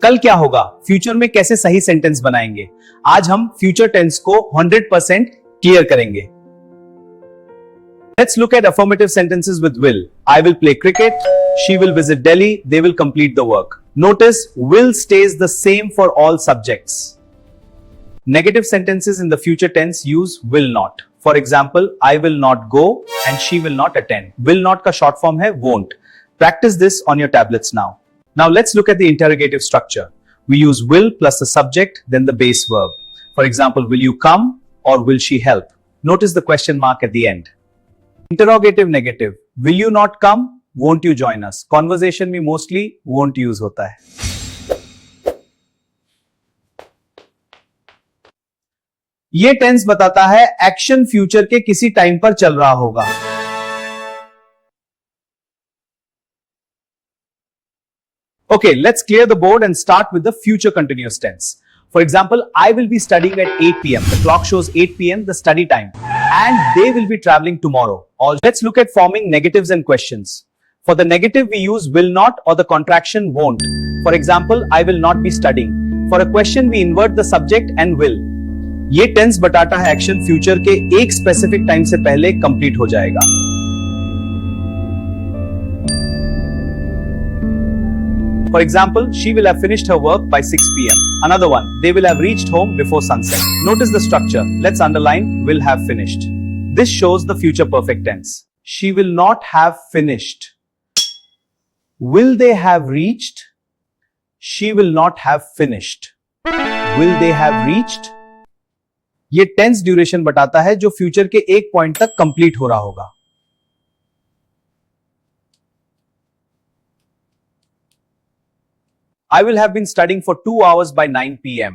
कल क्या होगा, फ्यूचर में कैसे सही सेंटेंस बनाएंगे। आज हम फ्यूचर टेंस को 100% क्लियर करेंगे। Let's look at affirmative sentences with will. I will play cricket. She will visit Delhi. They will complete the work. Notice will stays the same for all subjects. Negative sentences in the future tense use will not. For example, I will not go and she will not attend. Will not का short form है won't. Practice this on your tablets now. Now let's look at the interrogative structure. We use will plus the subject, then the base verb. For example, will you come or will she help? Notice the question mark at the end. Interrogative negative. Will you not come? Won't you join us? Conversation में mostly won't use होता है। ये tense बताता है action future के किसी time पर चल रहा होगा। Okay, let's clear the board and start with the future continuous tense. For example, I will be studying at 8 p.m. The clock shows 8 p.m. the study time. And they will be traveling tomorrow. Let's look at forming negatives and questions. For the negative, we use will not or the contraction won't. For example, I will not be studying. For a question, we invert the subject and will. ये tense बताता है action future के एक specific time से पहले complete हो जाएगा। For example, she will have finished her work by 6 p.m. Another one, they will have reached home before sunset. Notice the structure. Let's underline will have finished. This shows the future perfect tense. She will not have finished. Will they have reached? She will not have finished. Will they have reached? ये tense duration बताता है जो future के एक point तक complete हो रहा होगा। I will have been studying for 2 hours by 9 p.m.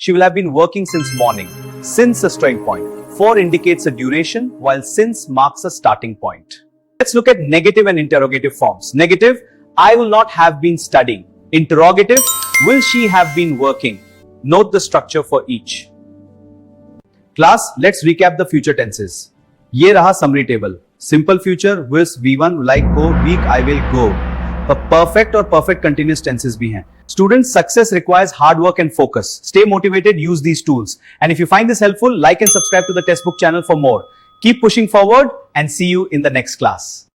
She will have been working since morning. Since a starting point. For indicates a duration, while since marks a starting point. Let's look at negative and interrogative forms. Negative, I will not have been studying. Interrogative, will she have been working? Note the structure for each. Class, let's recap the future tenses. ये रहा summary table. Simple future, will, V1, like go, weak, I will go. Perfect और perfect continuous tenses भी हैं. Students, success requires hard work and focus. Stay motivated, use these tools. And if you find this helpful, like and subscribe to the Textbook channel for more. Keep pushing forward and see you in the next class.